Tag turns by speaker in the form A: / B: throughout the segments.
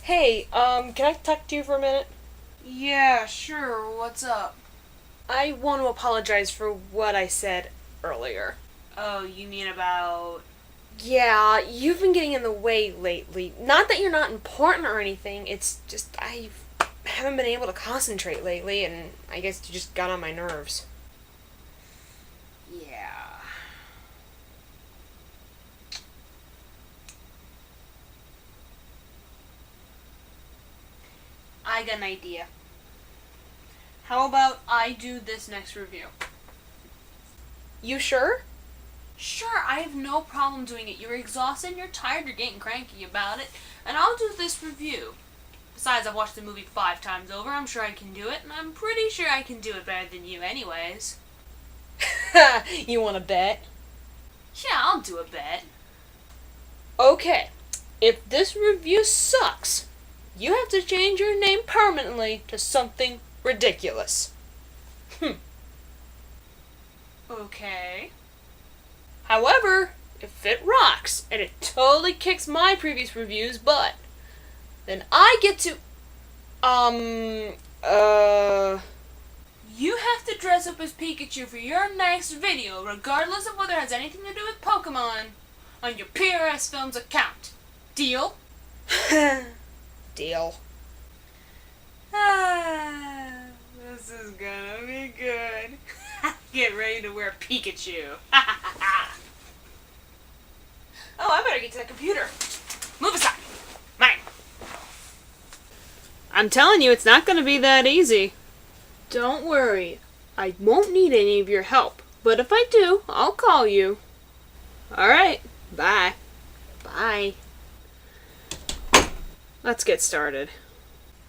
A: Hey, can I talk to you for a minute?
B: Yeah, sure. What's up?
A: I want to apologize for what I said earlier.
B: Oh, you mean about...
A: Yeah, you've been getting in the way lately. Not that you're not important or anything, it's just I haven't been able to concentrate lately, and I guess you just got on my nerves.
B: Yeah. I got an idea. How about I do this next review?
A: You sure?
B: Sure, I have no problem doing it. You're exhausted, you're tired, you're getting cranky about it, and I'll do this review. Besides, I've watched the movie 5 times over. I'm sure I can do it, and I'm pretty sure I can do it better than you anyways.
A: You want to bet?
B: Yeah, I'll do a bet.
A: Okay. If this review sucks, you have to change your name permanently to something ridiculous.
B: Okay.
A: However, if it rocks and it totally kicks my previous review's butt, then I get to,
B: You have to dress up as Pikachu for your next video, regardless of whether it has anything to do with Pokemon, on your PRS Films account. Deal?
A: deal.
B: This is gonna be good. Get ready to wear Pikachu. Oh, I better get to the computer. Move aside. Mine.
A: I'm telling you, it's not gonna be that easy. Don't worry, I won't need any of your help, but if I do, I'll call you. Alright, bye. Bye. Let's get started.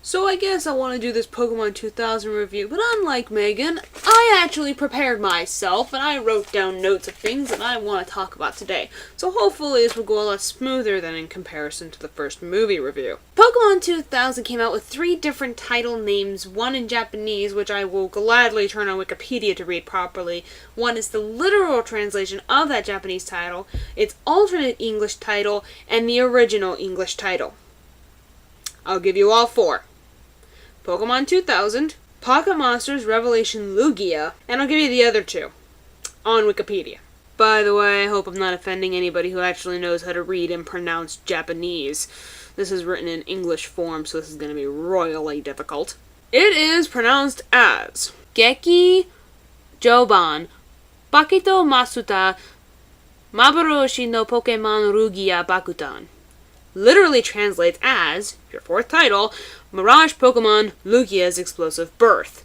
A: So I guess I want to do this Pokemon 2000 review, but unlike Megan, I actually prepared myself and I wrote down notes of things that I want to talk about today. So hopefully this will go a lot smoother than in comparison to the first movie review. Pokemon 2000 came out with 3 different title names, one in Japanese, which I will gladly turn on Wikipedia to read properly. One is the literal translation of that Japanese title, its alternate English title, and the original English title. I'll give you all 4. Pokemon 2000, Pocket Monsters Revelation Lugia, and I'll give you the other 2 on Wikipedia. By the way, I hope I'm not offending anybody who actually knows how to read and pronounce Japanese. This is written in English form, so this is going to be royally difficult. It is pronounced as Geki Joban Bakito Masuta Maburoshi no Pokemon Rugia Bakutan. Literally translates as, your 4th title, Mirage Pokemon Lugia's Explosive Birth.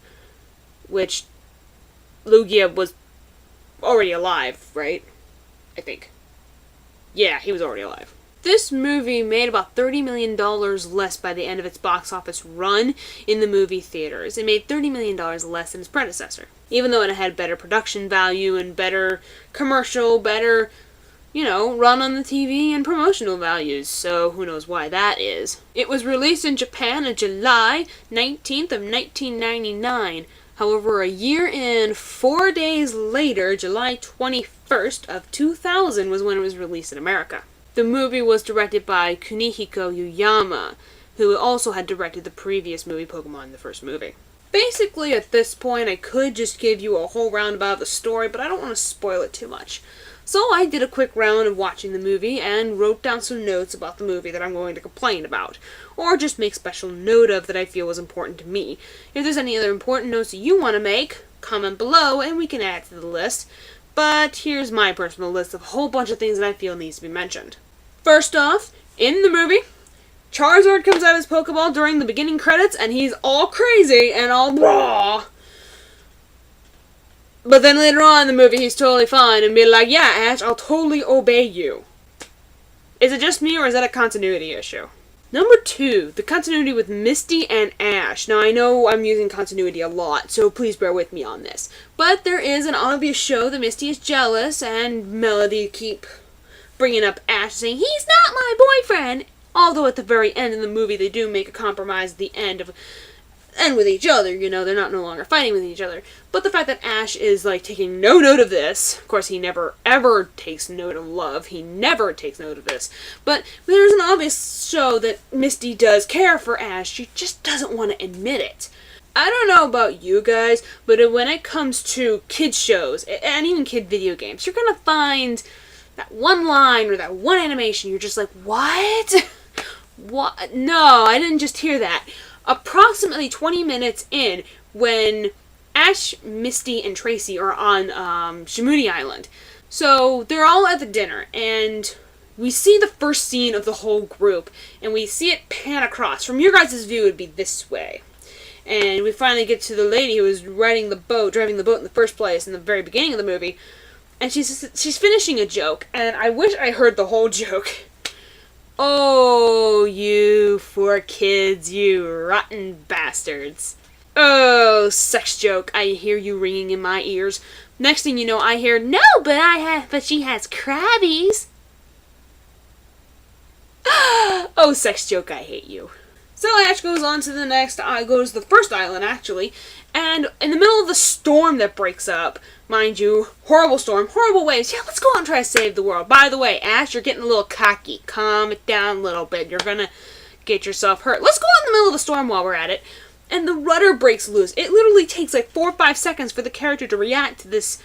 A: Which, Lugia was already alive, right? I think. Yeah, he was already alive. This movie made about $30 million less by the end of its box office run in the movie theaters. It made $30 million less than its predecessor. Even though it had better production value and better commercial, better run on the TV and promotional values, so who knows why that is. It was released in Japan on July 19th of 1999. However, a year and 4 days later, July 21st of 2000 was when it was released in America. The movie was directed by Kunihiko Yuyama, who also had directed the previous movie Pokemon, the first movie. Basically, at this point, I could just give you a whole roundabout of the story, but I don't want to spoil it too much. So I did a quick round of watching the movie and wrote down some notes about the movie that I'm going to complain about, or just make special note of that I feel was important to me. If there's any other important notes that you want to make, comment below and we can add to the list. But here's my personal list of a whole bunch of things that I feel needs to be mentioned. First off, in the movie, Charizard comes out of his Pokeball during the beginning credits and he's all crazy and all blah. But then later on in the movie, he's totally fine and be like, yeah, Ash, I'll totally obey you. Is it just me, or is that a continuity issue? Number 2, the continuity with Misty and Ash. Now, I know I'm using continuity a lot, so please bear with me on this. But there is an obvious show that Misty is jealous, and Melody keep bringing up Ash, saying, he's not my boyfriend! Although at the very end of the movie, they do make a compromise at the end of and with each other, they're not no longer fighting with each other. But the fact that Ash is, like, taking no note of this, of course, he never, ever takes note of love. He never takes note of this. But there's an obvious show that Misty does care for Ash. She just doesn't want to admit it. I don't know about you guys, but when it comes to kids shows, and even kid video games, you're gonna find that one line or that one animation, you're just like, what? What? No, I didn't just hear that. Approximately 20 minutes in, when Ash, Misty, and Tracy are on Shamudi Island. So they're all at the dinner, and we see the first scene of the whole group, and we see it pan across. From your guys' view, it would be this way. And we finally get to the lady who was driving the boat in the first place in the very beginning of the movie. And she's finishing a joke, and I wish I heard the whole joke. Oh, you 4 kids, you rotten bastards. Oh, sex joke. I hear you ringing in my ears. Next thing you know, I hear, no, but she has crabbies. Oh, sex joke, I hate you. So Ash goes on to goes to the first island, actually, and in the middle of the storm that breaks up, mind you, horrible storm, horrible waves, yeah, let's go out and try to save the world. By the way, Ash, you're getting a little cocky. Calm it down a little bit. You're gonna get yourself hurt. Let's go out in the middle of the storm while we're at it. And the rudder breaks loose. It literally takes like 4 or 5 seconds for the character to react to the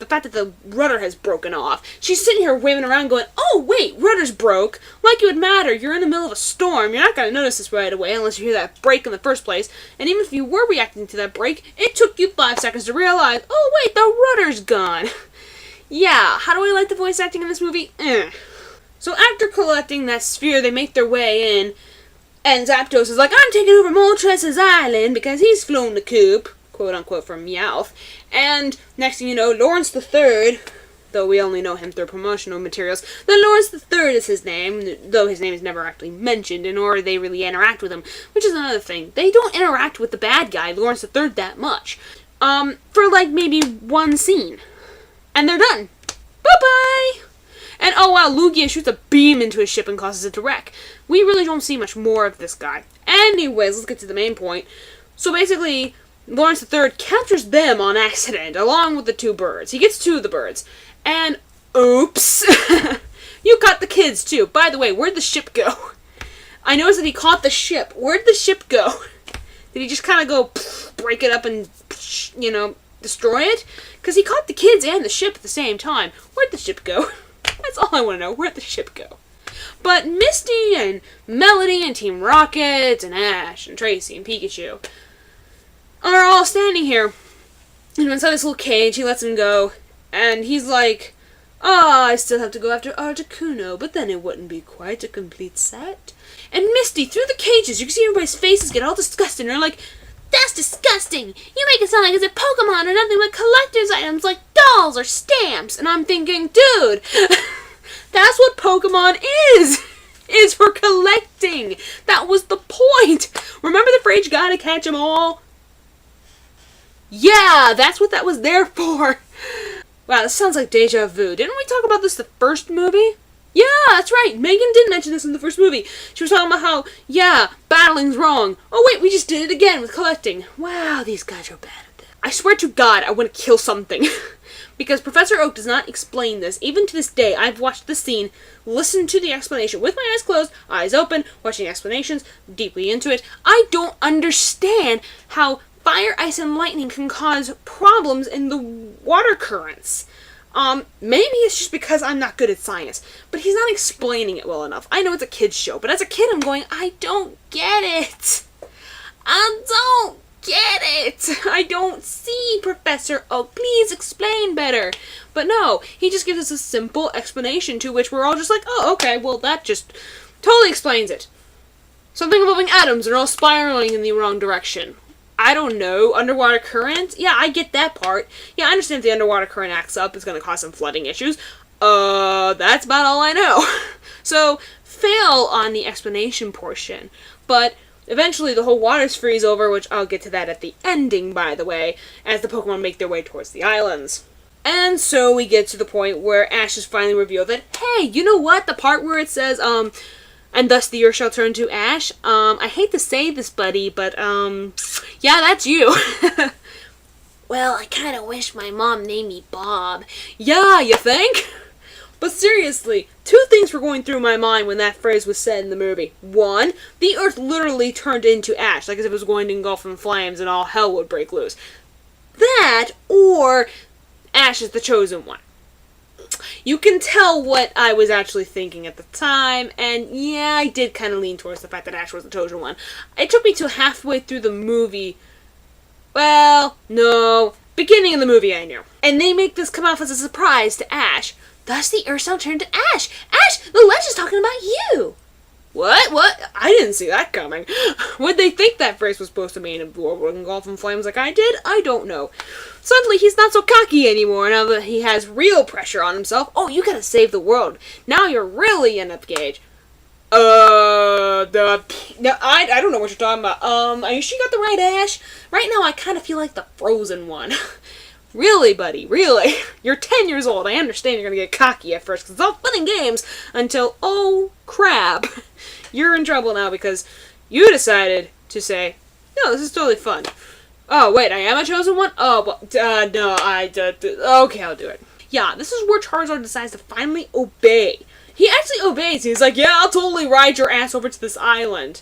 A: fact that the rudder has broken off. She's sitting here waving around going, oh wait, rudder's broke. Like it would matter. You're in the middle of a storm. You're not going to notice this right away unless you hear that break in the first place. And even if you were reacting to that break, it took you 5 seconds to realize, oh wait, the rudder's gone. Yeah, how do I like the voice acting in this movie? So after collecting that sphere, they make their way in, and Zapdos is like, I'm taking over Moltres' island because he's flown the coop, quote unquote, from Meowth. And next thing you know, Lawrence III, though we only know him through promotional materials, that Lawrence III is his name, though his name is never actually mentioned, nor do they really interact with him, which is another thing. They don't interact with the bad guy, Lawrence III, that much. For like maybe one scene. And they're done. Bye-bye! And oh wow, Lugia shoots a beam into his ship and causes it to wreck. We really don't see much more of this guy. Anyways, let's get to the main point. So basically, Lawrence III captures them on accident, along with the 2 birds. He gets 2 of the birds. And, oops. You caught the kids, too. By the way, where'd the ship go? I noticed that he caught the ship. Where'd the ship go? Did he just kind of go, break it up and, destroy it? Because he caught the kids and the ship at the same time. Where'd the ship go? That's all I want to know. Where'd the ship go? But Misty and Melody and Team Rocket and Ash and Tracy and Pikachu are all standing here. And inside this little cage, he lets him go. And he's like, I still have to go after Articuno, but then it wouldn't be quite a complete set. And Misty, through the cages, you can see everybody's faces get all disgusted. And they're like, that's disgusting. You make it sound like it's a Pokemon or nothing but collector's items like dolls or stamps. And I'm thinking, dude, that's what Pokemon is for collecting. That was the point. Remember the phrase, you gotta catch 'em all? Yeah, that's what that was there for. Wow, this sounds like deja vu. Didn't we talk about this the first movie? Yeah, that's right. Megan did mention this in the first movie. She was talking about how, yeah, battling's wrong. Oh wait, we just did it again with collecting. Wow, these guys are bad at this. I swear to God, I want to kill something. Because Professor Oak does not explain this. Even to this day, I've watched the scene, listened to the explanation with my eyes closed, eyes open, watching explanations, deeply into it. I don't understand how fire, ice, and lightning can cause problems in the water currents. Maybe it's just because I'm not good at science, but he's not explaining it well enough. I know it's a kid's show, but as a kid I'm going, I don't get it. I don't get it. I don't see, Professor Oak. Please explain better. But no, he just gives us a simple explanation to which we're all just like, oh, okay, well that just totally explains it. Something involving atoms and all spiraling in the wrong direction. I don't know, underwater current? Yeah, I get that part. Yeah, I understand if the underwater current acts up, it's going to cause some flooding issues. That's about all I know. So, fail on the explanation portion. But eventually the whole waters freeze over, which I'll get to that at the ending, by the way, as the Pokemon make their way towards the islands. And so we get to the point where Ash has finally revealed that, hey, you know what? The part where it says, and thus the earth shall turn to ash. I hate to say this, buddy, but, yeah, that's you.
B: Well, I kind of wish my mom named me Bob.
A: Yeah, you think? But seriously, two things were going through my mind when that phrase was said in the movie. One, the earth literally turned into ash, like as if it was going to engulf in flames and all hell would break loose. That, or Ash is the chosen one. You can tell what I was actually thinking at the time, and yeah, I did kind of lean towards the fact that Ash was the chosen one. It took me to halfway through the movie. Well, no. Beginning of the movie I knew. And they make this come off as a surprise to Ash. Thus the earth shall turn to ash. Ash, the legend's talking about you. What? I didn't see that coming. What'd they think that phrase was supposed to mean? A world will engulf in flames like I did? I don't know. Suddenly he's not so cocky anymore now that he has real pressure on himself. Oh, you gotta save the world. Now you're really in up gauge. No, I don't know what you're talking about. Are you sure you got the right Ash? Right now I kind of feel like the frozen one. Really, buddy, really? You're 10 years old. I understand you're gonna get cocky at first, because it's all fun and games until, oh, crap. You're in trouble now because you decided to say, no, this is totally fun. Oh, wait, I am a chosen one? Oh, well, no, okay, I'll do it. Yeah, this is where Charizard decides to finally obey. He actually obeys. He's like, yeah, I'll totally ride your ass over to this island.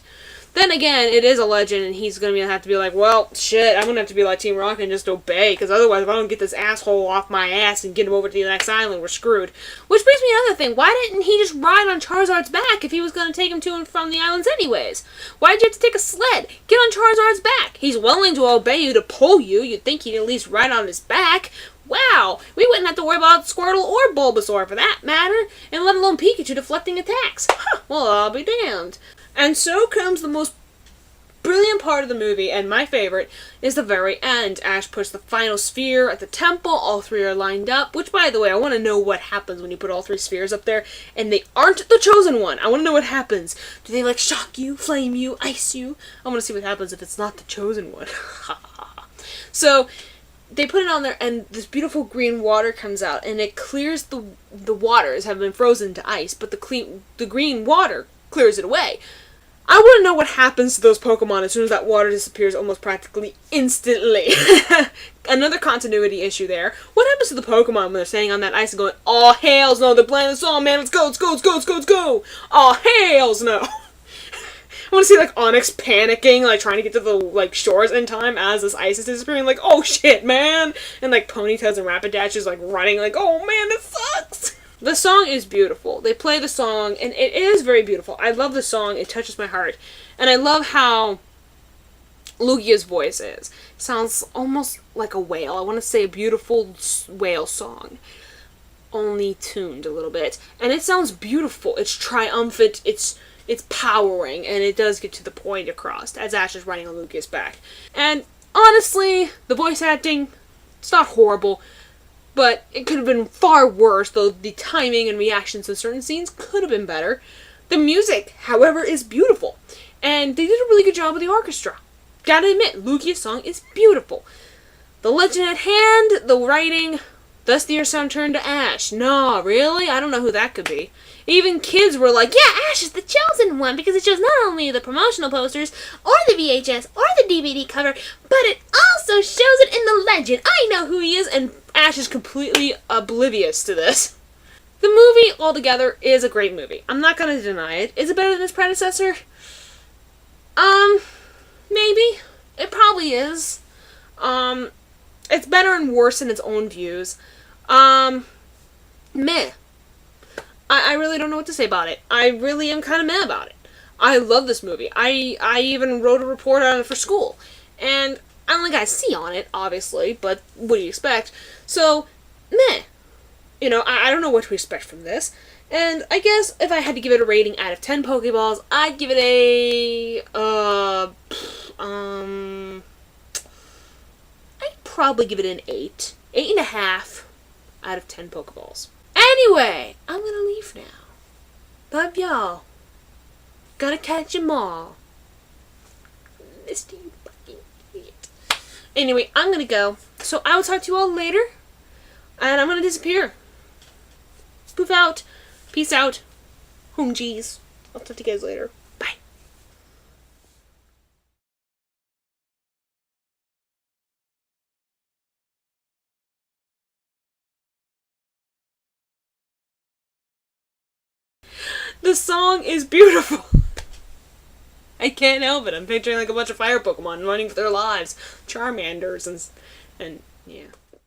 A: Then again, it is a legend, and he's going to have to be like, well, shit, I'm going to have to be like Team Rocket and just obey, because otherwise if I don't get this asshole off my ass and get him over to the next island, we're screwed. Which brings me to another thing. Why didn't he just ride on Charizard's back if he was going to take him to and from the islands anyways? Why did you have to take a sled? Get on Charizard's back. He's willing to obey you, to pull you. You'd think he'd at least ride on his back. Wow, we wouldn't have to worry about Squirtle or Bulbasaur for that matter, and let alone Pikachu deflecting attacks. Huh, well, I'll be damned. And so comes the most brilliant part of the movie, and my favorite, is the very end. Ash puts the final sphere at the temple, all three are lined up, which, by the way, I want to know what happens when you put all three spheres up there, and they aren't the chosen one. I want to know what happens. Do they, like, shock you, flame you, ice you? I want to see what happens if it's not the chosen one. So they put it on there, and this beautiful green water comes out, and it clears the waters have been frozen to ice, but the green water clears it away. I want to know what happens to those Pokemon as soon as that water disappears almost practically instantly. Another continuity issue there. What happens to the Pokemon when they're standing on that ice and going, "Aw, hails no, they're playing the song, man, let's go, let's go, let's go, let's go, let's go! Aw, hails no!" I want to see, like, Onix panicking, like, trying to get to the, like, shores in time as this ice is disappearing, like, oh shit, man! And, like, Ponytails and Rapidash like, running, like, oh man, this sucks! The song is beautiful. They play the song, and it is very beautiful. I love the song. It touches my heart. And I love how Lugia's voice is. It sounds almost like a whale. I want to say a beautiful whale song. Only tuned a little bit. And it sounds beautiful. It's triumphant. It's powering, and it does get to the point across as Ash is riding on Lugia's back. And honestly, the voice acting, it's not horrible. But it could have been far worse, though the timing and reactions to certain scenes could have been better. The music, however, is beautiful. And they did a really good job with the orchestra. Gotta admit, Lugia's song is beautiful. The legend at hand, the writing, thus the earth shall turn to ash. No, really? I don't know who that could be. Even kids were like, yeah, Ash is the chosen one, because it shows not only the promotional posters, or the VHS, or the DVD cover, but it also shows it in the legend. I know who he is, and Ash is completely oblivious to this. The movie, altogether, is a great movie. I'm not going to deny it. Is it better than its predecessor? Maybe. It probably is. It's better and worse in its own views. Meh. I really don't know what to say about it. I really am kind of mad about it. I love this movie. I even wrote a report on it for school. And I only got a C on it, obviously, but what do you expect? So, meh. You know, I don't know what to expect from this. And I guess if I had to give it a rating out of 10 Pokeballs, I'd give it a, I'd probably give it an 8. 8.5 out of 10 Pokeballs. Anyway, I'm gonna leave now. Love y'all. Gotta catch 'em all. Mr. You fucking idiot. Anyway, I'm gonna go. So I will talk to you all later. And I'm gonna disappear. Poof out. Peace out. Home G's. I'll talk to you guys later. Bye. The song is beautiful. I can't help it. I'm picturing like a bunch of fire Pokemon running for their lives. Charmanders and yeah.